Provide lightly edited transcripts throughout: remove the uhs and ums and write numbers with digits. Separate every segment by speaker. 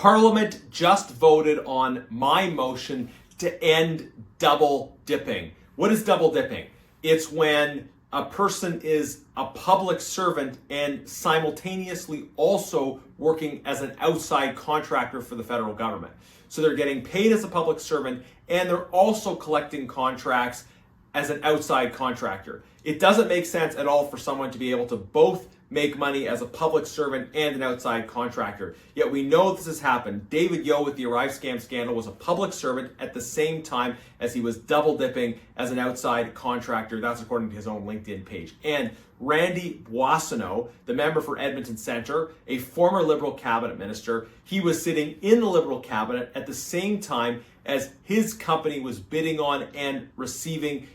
Speaker 1: Parliament just voted on my motion to end double dipping. What is double dipping? It's when a person is a public servant and simultaneously also working as an outside contractor for the federal government. So they're getting paid as a public servant and they're also collecting contracts as an outside contractor. It doesn't make sense at all for someone to be able to both make money as a public servant and an outside contractor. Yet we know this has happened. David Yeo with the Arrive Scam scandal was a public servant at the same time as he was double dipping as an outside contractor. That's according to his own LinkedIn page. And Randy Boissonneau, the member for Edmonton Centre, a former Liberal cabinet minister, he was sitting in the Liberal cabinet at the same time as his company was bidding on and receiving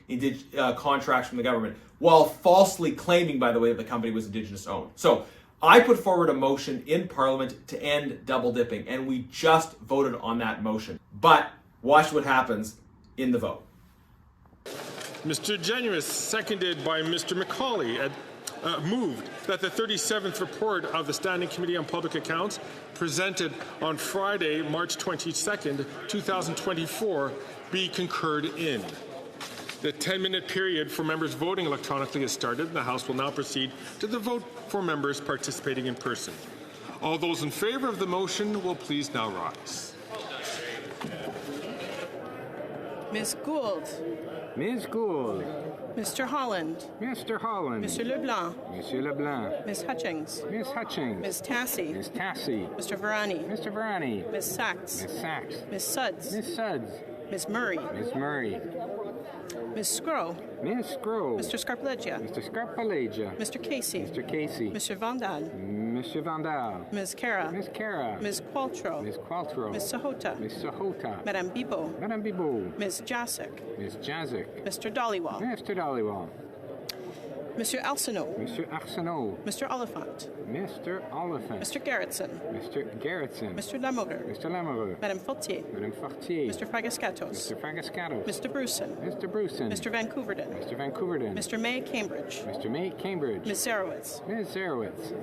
Speaker 1: contracts from the government, while falsely claiming, by the way, that the company was Indigenous owned. So I put forward a motion in Parliament to end double dipping, and we just voted on that motion. But watch what happens in the vote.
Speaker 2: Mr. Generous, seconded by Mr. McCauley, moved that the 37th report of the Standing Committee on Public Accounts, presented on Friday, March 22nd, 2024, be concurred in. The 10-minute period for members voting electronically has started, and the House will now proceed to the vote for members participating in person. All those in favour of the motion will please now rise.
Speaker 3: Ms. Gould.
Speaker 4: Ms. Gould.
Speaker 3: Mr. Holland.
Speaker 4: Mr. Holland.
Speaker 3: Mr. Leblanc.
Speaker 4: Monsieur Leblanc.
Speaker 3: Ms. Hutchings.
Speaker 4: Ms. Hutchings.
Speaker 3: Ms. Tassie.
Speaker 4: Ms. Tassie.
Speaker 3: Mr. Varani.
Speaker 4: Mr. Varani.
Speaker 3: Ms. Sachs.
Speaker 4: Ms. Sachs.
Speaker 3: Ms. Suds.
Speaker 4: Ms. Suds.
Speaker 3: Ms. Murray.
Speaker 4: Ms. Murray.
Speaker 3: Ms. Scrow.
Speaker 4: Ms. Scrow.
Speaker 3: Mr. Scarpalegia.
Speaker 4: Mr. Scarpalegia.
Speaker 3: Mr. Casey.
Speaker 4: Mr. Casey.
Speaker 3: Mr. Vandal.
Speaker 4: Mr. Vandal.
Speaker 3: Ms. Cara.
Speaker 4: Ms. Cara.
Speaker 3: Ms. Qualtrough.
Speaker 4: Ms. Qualtrough.
Speaker 3: Ms. Sahota.
Speaker 4: Ms. Sahota.
Speaker 3: Madame Bibeau.
Speaker 4: Madame Bibeau.
Speaker 3: Ms. Jasic.
Speaker 4: Ms. Jazik.
Speaker 3: Mr. Dollywall.
Speaker 4: Mr. Dollywall.
Speaker 3: Mr. Arsenault.
Speaker 4: Mr. Arsenault.
Speaker 3: Mr. Oliphant.
Speaker 4: Mr. Oliphant.
Speaker 3: Mr. Gerritsen.
Speaker 4: Mr. Gerritsen.
Speaker 3: Mr. Lamoureux.
Speaker 4: Mr. Lamoureux.
Speaker 3: Madame Fortier.
Speaker 4: Madame Fortier.
Speaker 3: Mr. Fragascatos.
Speaker 4: Mr. Fragascatos.
Speaker 3: Mr. Bruson.
Speaker 4: Mr. Bruson.
Speaker 3: Mr. Vancouverden.
Speaker 4: Mr. Vancouverden.
Speaker 3: Mr. May Cambridge.
Speaker 4: Mr. May Cambridge.
Speaker 3: Ms. Zarowitz.
Speaker 4: Ms. Zarowitz.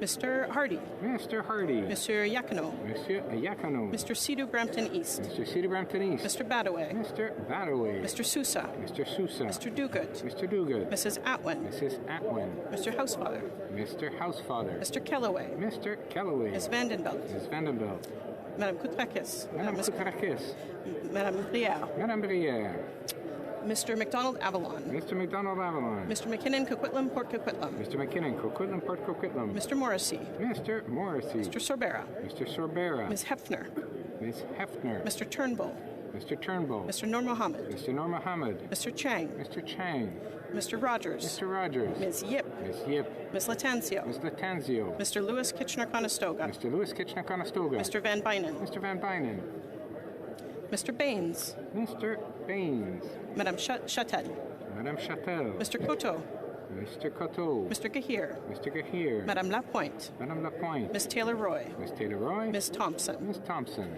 Speaker 3: Mr. Hardy.
Speaker 4: Mr. Hardy.
Speaker 3: Mr. Yakino.
Speaker 4: Monsieur Yakino.
Speaker 3: Mr. Sidhu Brampton East.
Speaker 4: Mr. Cedar Brampton East.
Speaker 3: Mr. Badaway.
Speaker 4: Mr. Badaway.
Speaker 3: Mr. Sousa.
Speaker 4: Mr. Sousa.
Speaker 3: Mr. Duguid.
Speaker 4: Mr. Duguid.
Speaker 3: Mrs. Atwin.
Speaker 4: Mrs. Atwin.
Speaker 3: Mr. Housefather.
Speaker 4: Mr. Housefather.
Speaker 3: Mr. Kellaway.
Speaker 4: Mr. Kellaway.
Speaker 3: Ms. Vandenbelt.
Speaker 4: Ms. Vandenbelt.
Speaker 3: Madame Koutrakis.
Speaker 4: Madame Koutrakis.
Speaker 3: Madame Brière.
Speaker 4: Madame Brière.
Speaker 3: Mr. McDonald Avalon.
Speaker 4: Mr. McDonald Avalon.
Speaker 3: Mr. McKinnon Coquitlam Port Coquitlam.
Speaker 4: Mr. McKinnon Coquitlam Port Coquitlam.
Speaker 3: Mr. Morrissey.
Speaker 4: Mr. Morrissey.
Speaker 3: Mr. Sorbera.
Speaker 4: Mr. Sorbera.
Speaker 3: Ms. Hefner.
Speaker 4: Ms. Hefner.
Speaker 3: Mr. Turnbull.
Speaker 4: Mr. Turnbull.
Speaker 3: Mr. Nur Mohammed.
Speaker 4: Mr. Nur Mohammed.
Speaker 3: Mr. Chang.
Speaker 4: Mr. Chang.
Speaker 3: Mr. Rogers.
Speaker 4: Mr. Rogers.
Speaker 3: Ms. Yip.
Speaker 4: Ms. Yip.
Speaker 3: Ms. Latanzio.
Speaker 4: Ms. Latanzio.
Speaker 3: Mr. Lewis Kitchener-Conestoga.
Speaker 4: Mr. Lewis Kitchener-Conestoga.
Speaker 3: Mr. Van Bynen.
Speaker 4: Mr. Van Bynen.
Speaker 3: Mr. Baines.
Speaker 4: Mr. Baines.
Speaker 3: Madame Chatel.
Speaker 4: Madame Chatel.
Speaker 3: Mr. Coteau.
Speaker 4: Mr. Coteau.
Speaker 3: Mr. Gahir.
Speaker 4: Mr. Gahir.
Speaker 3: Madame Lapointe.
Speaker 4: Madame Lapointe.
Speaker 3: Ms. Taylor-Roy.
Speaker 4: Ms. Taylor-Roy.
Speaker 3: Ms. Thompson.
Speaker 4: Ms. Thompson.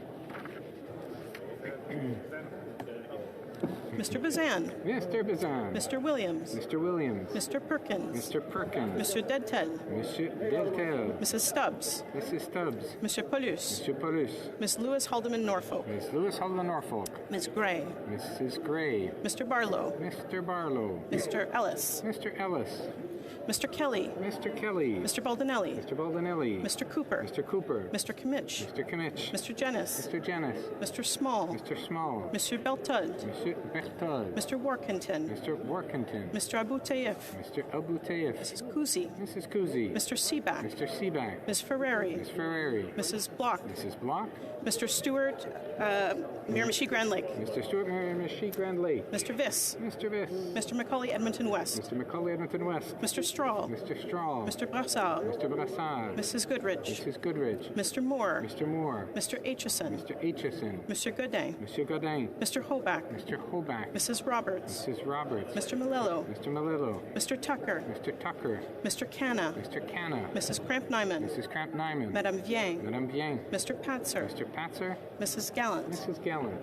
Speaker 3: Mr. Bazan.
Speaker 4: Mr. Bazan.
Speaker 3: Mr. Williams.
Speaker 4: Mr. Williams.
Speaker 3: Mr. Perkins.
Speaker 4: Mr. Perkins.
Speaker 3: Mr. Dedtel.
Speaker 4: Monsieur Deltel.
Speaker 3: Mrs. Stubbs.
Speaker 4: Mrs. Stubbs.
Speaker 3: Mr. Paulus.
Speaker 4: Mr. Paulus.
Speaker 3: Ms. Lewis Haldeman Norfolk.
Speaker 4: Ms. Lewis Haldeman Norfolk.
Speaker 3: Ms. Gray.
Speaker 4: Mrs. Gray.
Speaker 3: Mr. Barlow.
Speaker 4: Mr. Barlow.
Speaker 3: Mr. Ellis.
Speaker 4: Mr. Ellis.
Speaker 3: Mr. Kelly.
Speaker 4: Mr. Kelly.
Speaker 3: Mr. Baldinelli.
Speaker 4: Mr. Baldinelli.
Speaker 3: Mr. Cooper.
Speaker 4: Mr. Cooper.
Speaker 3: Mr. Kimmich.
Speaker 4: Mr. Kimmich.
Speaker 3: Mr. Jennis.
Speaker 4: Mr. Janis.
Speaker 3: Mr. Small.
Speaker 4: Mr. Small.
Speaker 3: Mr. Beltud.
Speaker 4: Monsieur Berthold.
Speaker 3: Mr. Workington.
Speaker 4: Mr. Workington.
Speaker 3: Mr. Abu Taif.
Speaker 4: Mr. Abu Taif.
Speaker 3: Mrs. Kuzi.
Speaker 4: Mrs. Kuzi.
Speaker 3: Mr. Seaback.
Speaker 4: Mr. Seaback.
Speaker 3: Ms. Ferrari.
Speaker 4: Ms. Ferrari.
Speaker 3: Mrs. Block.
Speaker 4: Mrs. Block.
Speaker 3: Mr. Stewart, Miramichi Grand Lake.
Speaker 4: Mr. Stewart, Miramichi Grand Lake.
Speaker 3: Mr. Viss.
Speaker 4: Mr. Viss.
Speaker 3: Mr. Macaulay Edmonton West.
Speaker 4: Mr. Macaulay Edmonton West.
Speaker 3: Mr. Strahl.
Speaker 4: Mr. Strahl.
Speaker 3: Mr. Brassard.
Speaker 4: Mr. Brassard.
Speaker 3: Mrs. Goodrich.
Speaker 4: Mrs. Goodrich.
Speaker 3: Mr. Moore.
Speaker 4: Mr. Moore.
Speaker 3: Mr. Aitchison.
Speaker 4: Mr. Aitchison.
Speaker 3: Mr. Godin.
Speaker 4: Mr. Godin.
Speaker 3: Mr. Hoback.
Speaker 4: Mr. Hoback.
Speaker 3: Mrs. Roberts.
Speaker 4: Mrs. Roberts.
Speaker 3: Mr. Malillo.
Speaker 4: Mr. Malillo.
Speaker 3: Mr. Tucker.
Speaker 4: Mr. Tucker.
Speaker 3: Mr. Canna.
Speaker 4: Mr. Canna.
Speaker 3: Mrs. Cramp-Nyman.
Speaker 4: Mrs. Cramp-Nyman.
Speaker 3: Madame Vieng.
Speaker 4: Madame Vieng.
Speaker 3: Mr. Patzer.
Speaker 4: Mr. Patzer.
Speaker 3: Mrs. Gallant.
Speaker 4: Mrs. Gallant.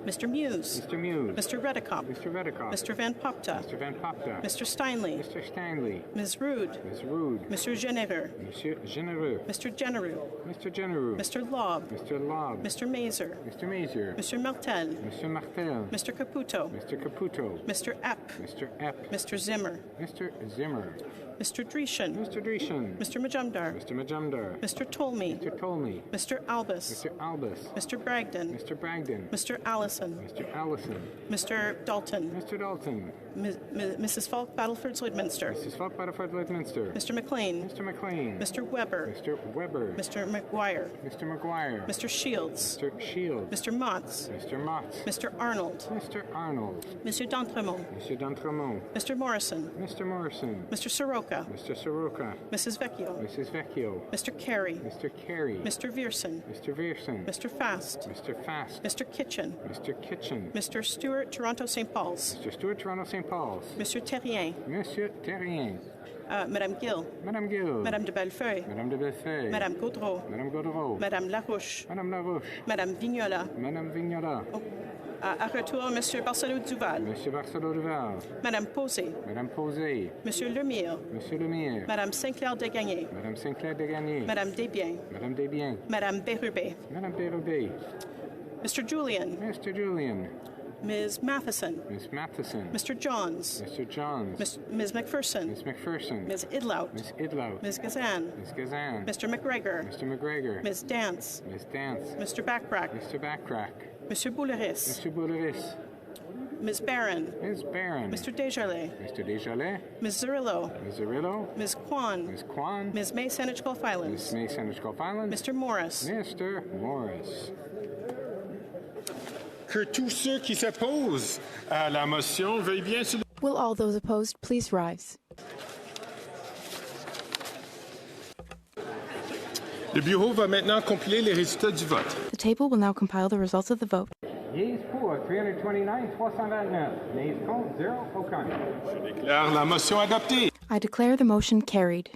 Speaker 3: Mr. Muse.
Speaker 4: Mr. Muse.
Speaker 3: Mr. Redekop.
Speaker 4: Mr. Redekop.
Speaker 3: Mr. Van Popta.
Speaker 4: Mr. Van Popta.
Speaker 3: Mr. Steinley.
Speaker 4: Mr. Stanley.
Speaker 3: Ms. Rude.
Speaker 4: Ms. Rude.
Speaker 3: Monsieur Genereux.
Speaker 4: Monsieur Genereux.
Speaker 3: Mr. Genereux.
Speaker 4: Mr. Genereux.
Speaker 3: Mr. Lobb.
Speaker 4: Mr. Lobb.
Speaker 3: Mr. Mazer.
Speaker 4: Mr. Mazer.
Speaker 3: Mr. Martel.
Speaker 4: Mr. Martel.
Speaker 3: Mr. Caputo.
Speaker 4: Mr. Caputo.
Speaker 3: Mr. Epp.
Speaker 4: Mr. Epp.
Speaker 3: Mr. Zimmer.
Speaker 4: Mr. Zimmer.
Speaker 3: Mr. Dreeshen.
Speaker 4: Mr. Dreeshen.
Speaker 3: Mr. Majumdar.
Speaker 4: Mr. Majumdar.
Speaker 3: Mr. Tolmie.
Speaker 4: Mr. Tolmie.
Speaker 3: Mr. Albus.
Speaker 4: Mr. Albus.
Speaker 3: Mr. Bragdon.
Speaker 4: Mr. Bragdon.
Speaker 3: Mr. Allison.
Speaker 4: Mr. Allison.
Speaker 3: Mr. Dalton.
Speaker 4: Mr. Dalton.
Speaker 3: Mrs. Falk, Battleford, Lloydminster.
Speaker 4: Mrs. Falk, Battleford, Lloydminster.
Speaker 3: Mr. McLean.
Speaker 4: Mr. McLean.
Speaker 3: Mr. Weber.
Speaker 4: Mr. Weber.
Speaker 3: Mr. McGuire.
Speaker 4: Mr. McGuire.
Speaker 3: Mr. Shields.
Speaker 4: Mr. Shields.
Speaker 3: Mr. Motts.
Speaker 4: Mr. Mott.
Speaker 3: Mr. Arnold.
Speaker 4: Mr. Arnold.
Speaker 3: Monsieur d'Entremont.
Speaker 4: Monsieur d'Entremont.
Speaker 3: Mr. Morrison.
Speaker 4: Mr. Morrison.
Speaker 3: Mr. Soroka.
Speaker 4: Mr. Soroka.
Speaker 3: Mrs. Vecchio.
Speaker 4: Mrs. Vecchio.
Speaker 3: Mr. Carey.
Speaker 4: Mr. Carey.
Speaker 3: Mr. Vierson.
Speaker 4: Mr. Vierson.
Speaker 3: Mr. Fast.
Speaker 4: Mr. Fast.
Speaker 3: Mr. Kitchen.
Speaker 4: Mr. Kitchen.
Speaker 3: Mr. Stewart, Toronto St. Paul's.
Speaker 4: Mr. Stewart, Toronto St. Paul's.
Speaker 3: Monsieur Terrien.
Speaker 4: Monsieur Terrien.
Speaker 3: Madame Gill.
Speaker 4: Madame Gill.
Speaker 3: Madame de Bellefeuille.
Speaker 4: Madame de Bellefeuille.
Speaker 3: Madame Gaudreau.
Speaker 4: Madame Gaudreau.
Speaker 3: Madame Larouche.
Speaker 4: Madame Larouche.
Speaker 3: Madame Vignola.
Speaker 4: Madame Vignola.
Speaker 3: À retour, Monsieur Barcelot Duval.
Speaker 4: Monsieur Barcelot Duval.
Speaker 3: Madame Posé.
Speaker 4: Madame Posé.
Speaker 3: Monsieur Lemire.
Speaker 4: Monsieur Lemire.
Speaker 3: Madame Saint-Clair Degagné.
Speaker 4: Madame Saint-Clair Degagné.
Speaker 3: Madame Desbiens.
Speaker 4: Madame Desbiens.
Speaker 3: Madame Bérubé.
Speaker 4: Madame Bérubé.
Speaker 3: Mr. Julian.
Speaker 4: Mr. Julian.
Speaker 3: Ms. Matheson.
Speaker 4: Miss Matheson.
Speaker 3: Mr. Johns.
Speaker 4: Mr. Johns.
Speaker 3: Ms. McPherson.
Speaker 4: Miss McPherson.
Speaker 3: Ms. Idlout.
Speaker 4: Miss Idlout.
Speaker 3: Ms. Gazan.
Speaker 4: Miss Gazan.
Speaker 3: Mr. McGregor.
Speaker 4: Mr. McGregor.
Speaker 3: Ms. Dance.
Speaker 4: Miss Dance.
Speaker 3: Mr. Backrack.
Speaker 4: Mr. Backrack.
Speaker 3: Monsieur Bouleris.
Speaker 4: Mr. Bouleris.
Speaker 3: Ms. Barron.
Speaker 4: Ms. Barron.
Speaker 3: Mr. Desjardins.
Speaker 4: Mr. Desjardins.
Speaker 3: Ms. Zerillo.
Speaker 4: Ms. Zerillo.
Speaker 3: Ms. Kwan.
Speaker 4: Ms. Kwan.
Speaker 3: Ms. May Saanich Gulf
Speaker 4: Miss
Speaker 3: Islands.
Speaker 4: May Saanich Gulf Islands.
Speaker 3: Mr. Morris.
Speaker 4: Mr. Morris.
Speaker 2: Que tous ceux qui s'opposent à la motion veuillent bien se...
Speaker 5: Will all those opposed please rise?
Speaker 2: Le bureau va maintenant compiler les résultats du vote.
Speaker 5: The table will now compile the results of the vote.
Speaker 4: Yeas pour 329, 329. Nays contre 0, aucun.
Speaker 2: Je déclare la motion adoptée.
Speaker 5: I declare the motion carried.